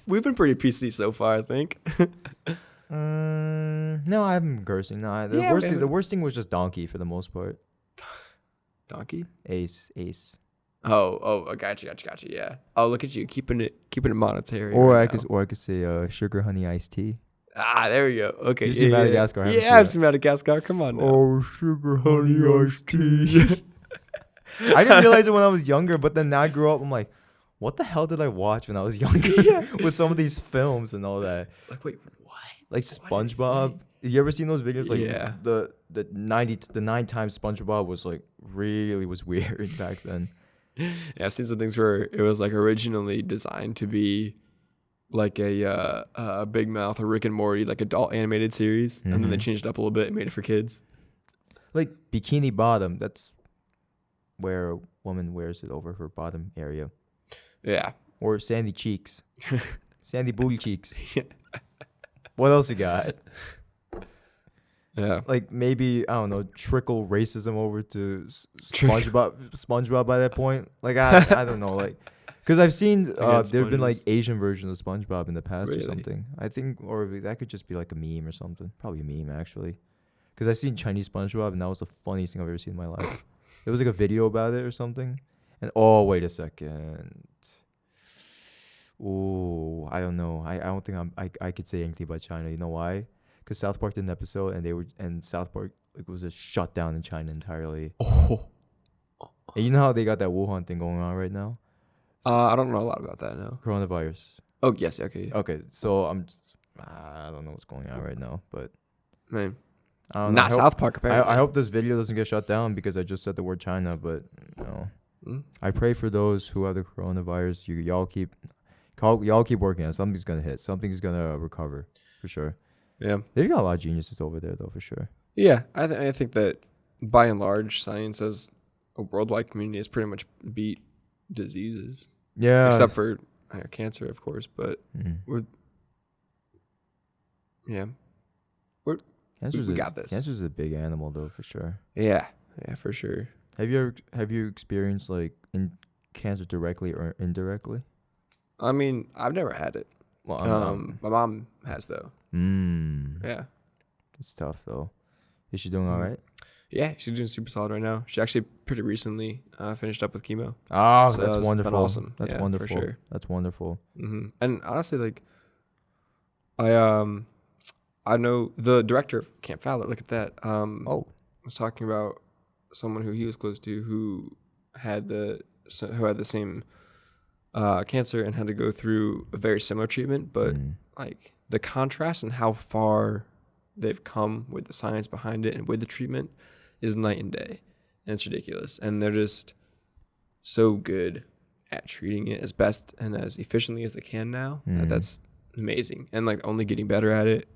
We've been pretty PC so far, I think. No, I haven't been cursing. No, the worst thing was just donkey for the most part. Donkey? Ace. Oh, I gotcha. Yeah. Oh, look at you keeping it monetary. Or right I could say sugar honey iced tea. Ah, there we go. Okay. You've seen Madagascar, haven't you? Yeah, I've seen Madagascar. Come on now. Oh, sugar honey iced tea. I didn't realize it when I was younger, but then now I grew up, I'm like, what the hell did I watch when I was younger? With some of these films and all that. It's like, wait, what? Like SpongeBob. You ever seen those videos? Like the 9 times SpongeBob was like really was weird back then. Yeah, I've seen some things where it was like originally designed to be like a Big Mouth or Rick and Morty, like adult animated series, and then they changed it up a little bit and made it for kids. Like Bikini Bottom, that's where a woman wears it over her bottom area. Yeah. Or Sandy Cheeks. Sandy Booty Cheeks. What else you got? Yeah. Like maybe, I don't know, trickle racism over to SpongeBob by that point. Like, I don't know. Like, because I've seen there have been like Asian versions of SpongeBob in the past or something. I think, or that could just be like a meme or something. Probably a meme, actually. Because I've seen Chinese SpongeBob, and that was the funniest thing I've ever seen in my life. There was like a video about it or something. And oh, wait a second. Ooh, I don't know. I don't think I could say anything about China. You know why? Because South Park did an episode, and South Park was just shut down in China entirely. Oh. And you know how they got that Wuhan thing going on right now? I don't know a lot about that, no. Coronavirus. Oh, yes, okay. Okay, so I don't know what's going on right now, but Man. I don't know. Not South Park, apparently. I hope this video doesn't get shut down because I just said the word China, but no. I pray for those who have the coronavirus. Y'all keep working on it. Something's gonna hit. Something's gonna recover for sure. Yeah, they've got a lot of geniuses over there though, for sure. Yeah, I think that by and large, science as a worldwide community has pretty much beat diseases. Yeah, except for cancer, of course. But we got this. Cancer's a big animal though, for sure. Yeah, for sure. Have you experienced like cancer directly or indirectly? I mean, I've never had it. Well, my mom has though. Yeah, it's tough though. Is she doing all right? Yeah, she's doing super solid right now. She actually pretty recently finished up with chemo. Oh, so that's wonderful. Been awesome. That's wonderful. For sure. That's wonderful. And honestly, like, I know the director of Camp Fowler. Look at that. Was talking about someone who he was close to who had the same cancer and had to go through a very similar treatment, but like the contrast and how far they've come with the science behind it and with the treatment is night and day, and it's ridiculous. And they're just so good at treating it as best and as efficiently as they can now. That's amazing, and like only getting better at it.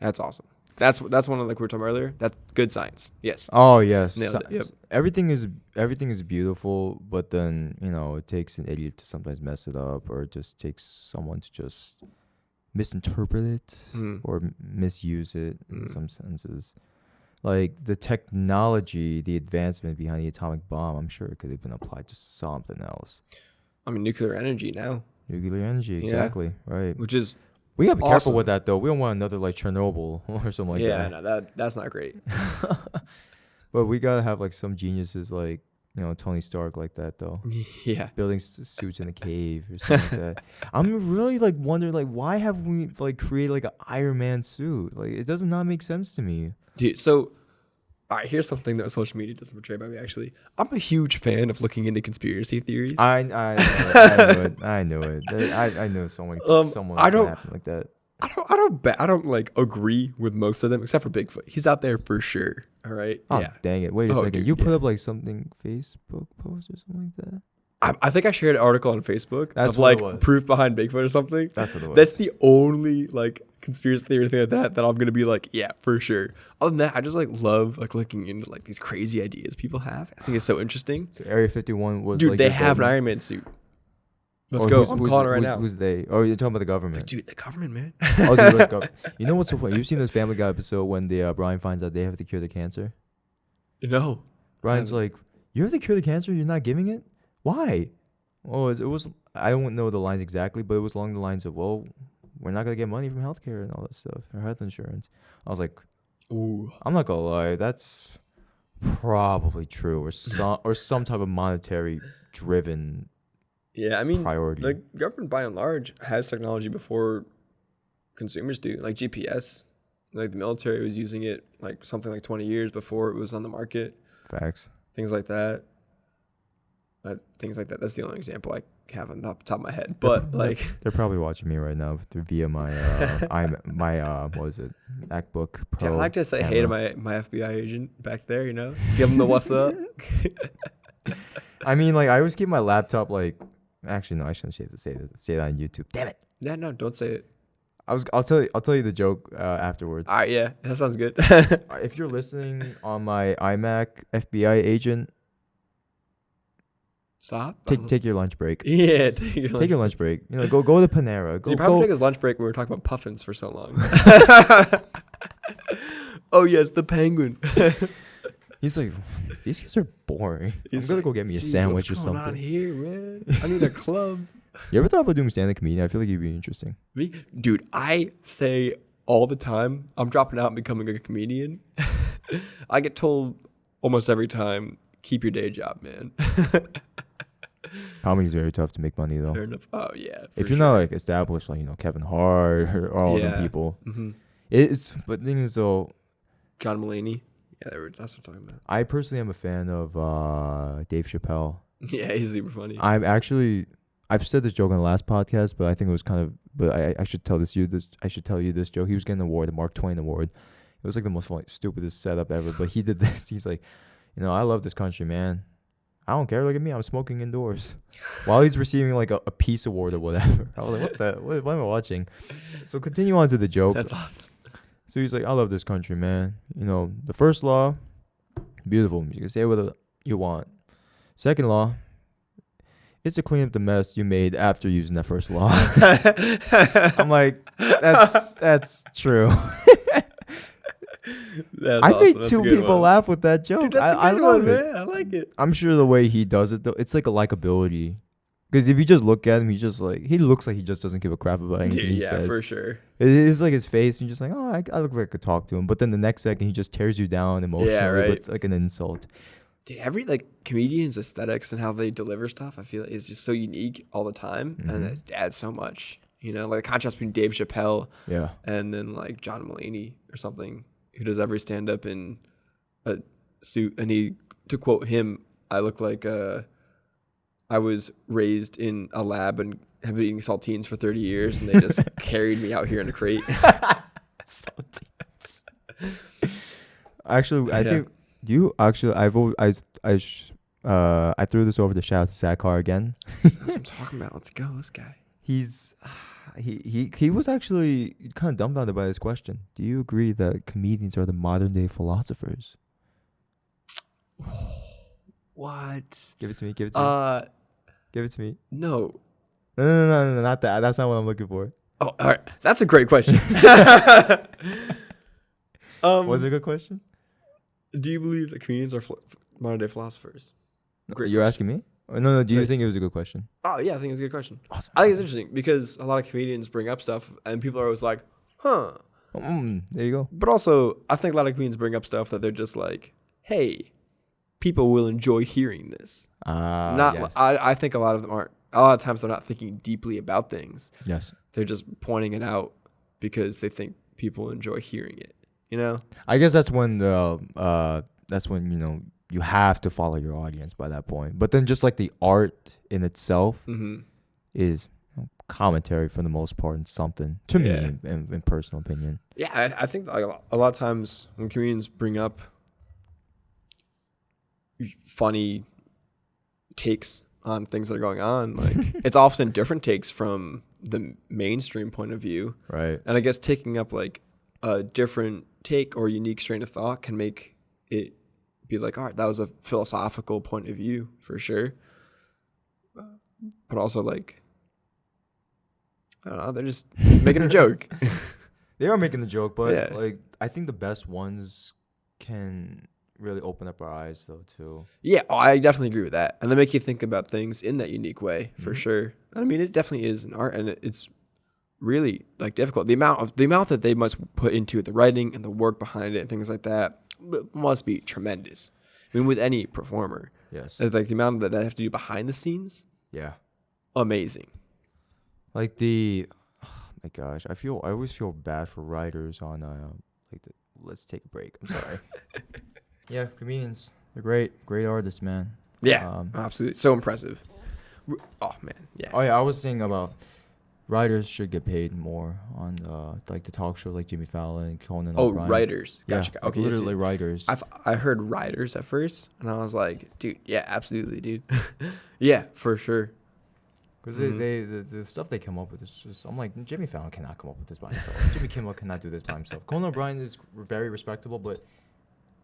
That's awesome. That's one of, like we were talking about earlier. That's good science. Yes. Oh yes. Nailed it. Yep. Everything is beautiful, but then it takes an idiot to sometimes mess it up, or it just takes someone to just misinterpret it or misuse it in some senses. Like the technology, the advancement behind the atomic bomb, I'm sure it could have been applied to something else. I mean, nuclear energy now. Nuclear energy, exactly. Right. Which is we gotta be careful with that though. We don't want another like Chernobyl or something like that. Yeah, no, that's not great. But we gotta have like some geniuses like Tony Stark like that though. Yeah. Building suits in a cave or something like that. I'm really like wondering like why have we like created like an Iron Man suit? Like it does not make sense to me. Dude, so All right, here's something that social media doesn't portray about me, actually. I'm a huge fan of looking into conspiracy theories. I knew it. I knew it. I know someone I don't happened like that. I don't like agree with most of them except for Bigfoot. He's out there for sure. All right. Oh, yeah. dang it. Wait a second. Dude, you put up like something Facebook post or something like that? I think I shared an article on Facebook That's of what it like was. proof behind Bigfoot or something. That's what it was. That's the only like conspiracy theory or thing like that I'm gonna be like, yeah, for sure. Other than that, I just like love like looking into like these crazy ideas people have. I think it's so interesting. So Area 51 was Dude, like they have an Iron Man suit. Let's Oh, go. who's- I'm who's- calling it right who's- now. Who's they? Oh, you're talking about the government. Dude, the government, man. Oh, dude, let's go. You know what's so funny? You've seen this Family Guy episode when the Brian finds out they have to cure the cancer? No. Brian's like, you have to cure the cancer? You're not giving it? Why? Oh, it was, I don't know the lines exactly, but it was along the lines of, well, we're not going to get money from healthcare and all that stuff, or health insurance. I was like, Ooh. I'm not going to lie, that's probably true, or some type of monetary driven Yeah, I mean, priority. the government by and large has technology before consumers do, like GPS. Like the military was using it like something like 20 years before it was on the market. Facts. Things like that. That's the only example I have on the top of my head. But like, They're probably watching me right now via my what is it, MacBook Pro. I like to say hey to my FBI agent back there. You know, give him the what's up. I mean, like I always keep my laptop like. Actually, no, I shouldn't say that on YouTube. Damn it! Yeah, no, don't say it. I'll tell you the joke afterwards. All right, yeah, that sounds good. If you're listening on my iMac, FBI agent, Stop. take your lunch break. Yeah, Take your lunch break. You know, go to Panera. He probably took his lunch break when we were talking about puffins for so long. Oh yes, the penguin. He's like, these guys are boring. I'm gonna go get me a "Jeez, sandwich or what's going on something. here, man? I need a club. You ever thought about doing stand-up comedian? I feel like you'd be interesting. Me, dude, I say all the time, I'm dropping out and becoming a comedian. I get told almost every time, keep your day job, man. Comedy's very tough to make money though. Fair enough. Oh yeah. If you're not like established, like Kevin Hart or all them people, it's. But the thing is though, John Mulaney. Yeah, that's what I'm talking about. I personally am a fan of Dave Chappelle. Yeah, he's super funny. I've said this joke on the last podcast, but I think it was kind of. But I should tell I should tell you this joke. He was getting an award, the Mark Twain Award. It was like the most funny, stupidest setup ever. But he did this. He's like, I love this country, man. I don't care. Look at me. I'm smoking indoors. While he's receiving like a peace award or whatever. I was like, what am I watching? So continue on to the joke. That's awesome. So he's like, I love this country, man. The first law, beautiful. You can say whatever you want. Second law, it's to clean up the mess you made after using that first law. I'm like, that's true. I made two people laugh with that joke. Dude, that's a good one, man. I like it. I'm sure the way he does it, though, it's like a likability. Because if you just look at him, he looks like he just doesn't give a crap about anything he says. Yeah, for sure. It is like his face, and you're just like, oh, I look like I could talk to him. But then the next second, he just tears you down emotionally with like an insult. Dude, every like comedian's aesthetics and how they deliver stuff, I feel is just so unique all the time, and it adds so much. Like the contrast between Dave Chappelle, and then like John Mulaney or something, who does every stand up in a suit, and to quote him, I look like I was raised in a lab and have been eating saltines for 30 years, and they just carried me out here in a crate. Saltines. Actually, I think you actually I threw this over to shout out to Sakar again. That's what I'm talking about. Let's go, this guy. He was actually kind of dumbfounded by this question. Do you agree that comedians are the modern day philosophers? What? Give it to me. Give it to me. Give it to me. No. No, not that. That's not what I'm looking for. Oh, all right. That's a great question. Was it a good question? Do you believe that comedians are modern day philosophers? You're asking me? No. Do you think it was a good question? Oh, yeah, I think it's a good question. Awesome. I think it's interesting because a lot of comedians bring up stuff and people are always like, huh. There you go. But also, I think a lot of comedians bring up stuff that they're just like, hey, people will enjoy hearing this. Yes. I think a lot of them aren't. A lot of times they're not thinking deeply about things. Yes. They're just pointing it out because they think people enjoy hearing it. I guess that's when the that's when, you know, you have to follow your audience by that point. But then just like the art in itself is commentary for the most part and something to me in personal opinion. Yeah, I think like a lot of times when comedians bring up funny takes on things that are going on, like it's often different takes from the mainstream point of view. Right. And I guess taking up like a different take or unique strain of thought can make it be like, all right, that was a philosophical point of view for sure. But also like, I don't know, they're just making a joke. They are making the joke, but like I think the best ones can really open up our eyes though too. Yeah, I definitely agree with that. And they make you think about things in that unique way for sure. I mean, it definitely is an art, and it's really like difficult. The amount that they must put into it, the writing and the work behind it and things like that must be tremendous. I mean, with any performer. Yes. Like the amount that they have to do behind the scenes. Yeah. Amazing. Like oh my gosh, I always feel bad for writers on let's take a break. I'm sorry. Yeah, comedians, they're great artists, man. Yeah, absolutely, so impressive. Oh man, yeah. Oh yeah, I was saying about writers should get paid more on like the talk shows like Jimmy Fallon, Conan O'Brien. Oh, writers. Gotcha. Yeah, okay, literally writers. I heard writers at first, and I was like, dude, yeah, absolutely, dude. Yeah, for sure. Because the stuff they come up with is just, I'm like, Jimmy Fallon cannot come up with this by himself. Jimmy Kimmel cannot do this by himself. Conan O'Brien is very respectable, but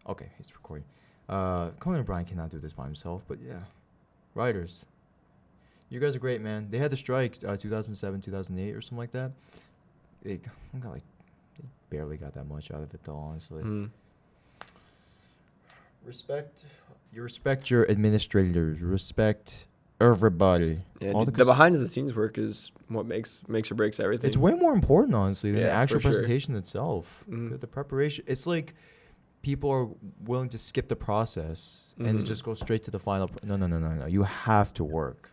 okay, he's recording. Conan O'Brien cannot do this by himself, but yeah, writers. You guys are great, man. They had the strike 2007, 2008 or something like that. They barely got that much out of it though, honestly. You respect your administrators. Respect everybody. Yeah, the behind the scenes work is what makes or breaks everything. It's way more important, honestly, than the actual presentation itself. The preparation. It's like people are willing to skip the process and just go straight to the final. No. You have to work.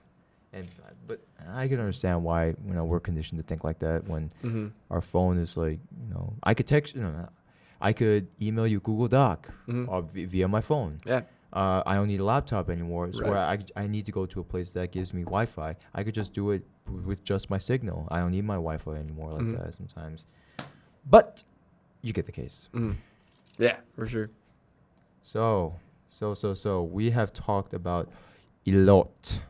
But I can understand why we're conditioned to think like that when our phone is like, I could text, I could email you Google Doc via my phone. Yeah. I don't need a laptop anymore. So I need to go to a place that gives me Wi-Fi. I could just do it with just my signal. I don't need my Wi-Fi anymore like that sometimes. But you get the case. Yeah, for sure. So we have talked about a lot.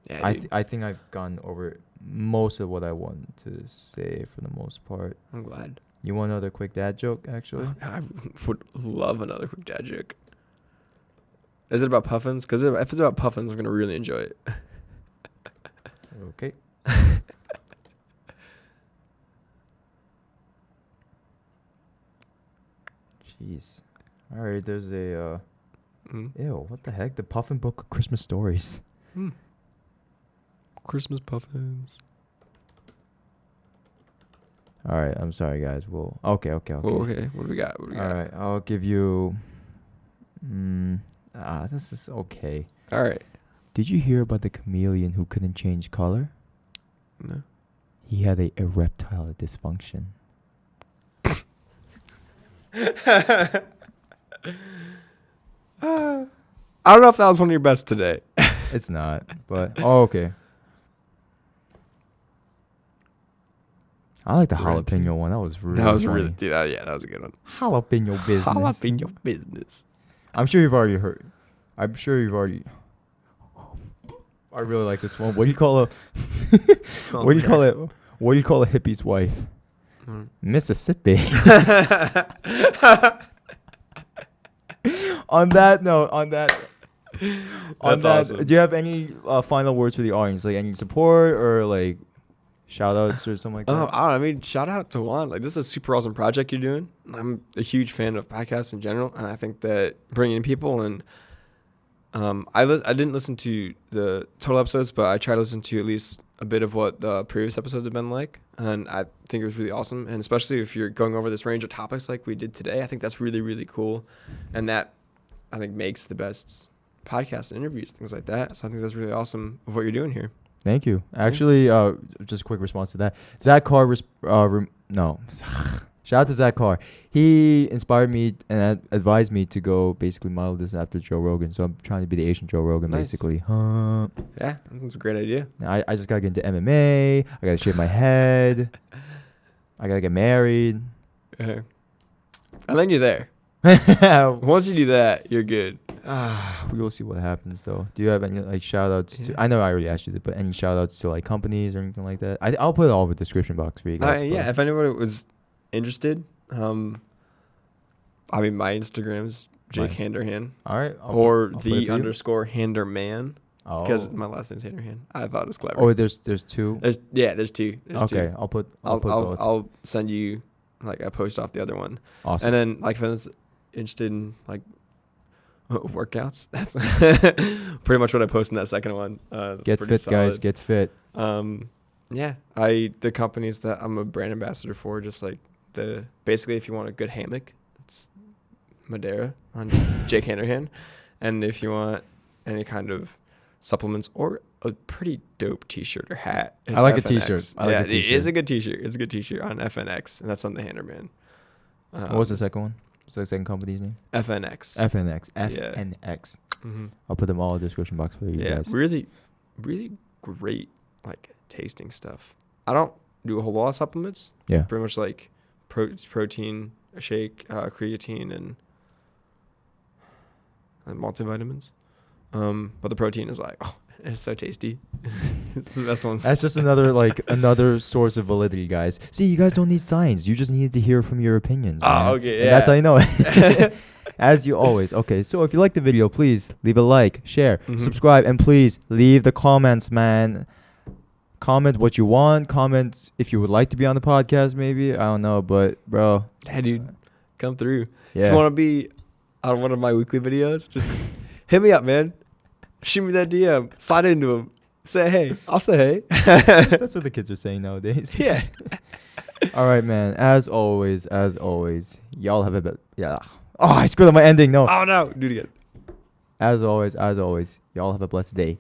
Yeah, I think I've gone over most of what I wanted to say for the most part. I'm glad. You want another quick dad joke, actually? I would love another quick dad joke. Is it about puffins? Because if it's about puffins, I'm going to really enjoy it. Okay. Jeez. All right, there's a... Ew, what the heck? The Puffin Book of Christmas Stories. Christmas puffins. All right, I'm sorry, guys. Okay. Okay. What do we got? All right, I'll give you... this is okay. All right. Did you hear about the chameleon who couldn't change color? No. He had a erectile dysfunction. I don't know if that was one of your best today. It's not, but okay. I like the jalapeno one. That was really funny. Yeah, that was a good one. Jalapeno business. Jalapeno business. I'm sure you've already heard. I really like this one. What do you call a? What do you call it? What do you call a hippie's wife? Mississippi. On that note, awesome. Do you have any final words for the audience? Like any support or like shout outs or something like that? I don't know. I mean, shout out to Juan. Like, this is a super awesome project you're doing. I'm a huge fan of podcasts in general, and I think that bringing people and I didn't listen to the total episodes, but I tried to listen to at least a bit of what the previous episodes have been like, and I think it was really awesome. And especially if you're going over this range of topics like we did today, I think that's really, really cool, and that I think makes the best podcasts and interviews, things like that. So I think that's really awesome of what you're doing here. Thank you. Actually, just a quick response to that. Zach Carr, Shout out to Zach Carr. He inspired me and advised me to go basically model this after Joe Rogan. So I'm trying to be the Asian Joe Rogan, Nice. basically. Yeah, that's a great idea. I just gotta get into MMA. I gotta shave my head. I gotta get married. And then you're there. Once you do that, you're good. We will see what happens, though. Do you have any like shout outs to? I know I already asked you this, but any shout outs to like companies or anything like that? I'll put it all in the description box for you guys. Yeah, if anybody was interested, I mean, my Instagram's Jake Handerhan. All right. Or I'll the __ Handerman. Oh. Because my last name's Handerhan. I thought it was clever. Oh, there's two. There's two. There's Okay, two. I'll put both. I'll send you like a post off the other one. Awesome. And then like if anyone's interested in like workouts, that's pretty much what I post in that second one. Get fit, solid. guys. Get fit. Yeah, the companies that I'm a brand ambassador for, just like basically if you want a good hammock, it's Madeira on Jake Handerhan, and if you want any kind of supplements or a pretty dope T-shirt or hat, it's I like FNX. a T-shirt. It is a good T-shirt. It's a good T-shirt on FNX, and that's on the Handerman. What was the second one? What's the second company's name? FNX. FNX. Yeah. FNX. Mm-hmm. I'll put them all in the description box for you guys. Really, really great like tasting stuff. I don't do a whole lot of supplements. Yeah. Pretty much like protein shake, creatine, and multivitamins. But the protein is like, oh, it's so tasty. It's the best ones. That's just another source of validity, guys. See, you guys don't need science. You just needed to hear from your opinions. Man. Oh, okay, yeah. And that's how you know it. As you always. Okay, so if you like the video, please leave a like, share, subscribe, and please leave the comments, man. Comment what you want. Comment if you would like to be on the podcast, maybe. I don't know, but bro. Hey, dude, come through. Yeah. If you want to be on one of my weekly videos, just hit me up, man. Shoot me that DM. Slide into them. Say hey. I'll say hey. That's what the kids are saying nowadays. Yeah. All right, man. As always, y'all have a bit. Yeah. Oh, I screwed up my ending. No. Oh, no. Do it again. As always, y'all have a blessed day.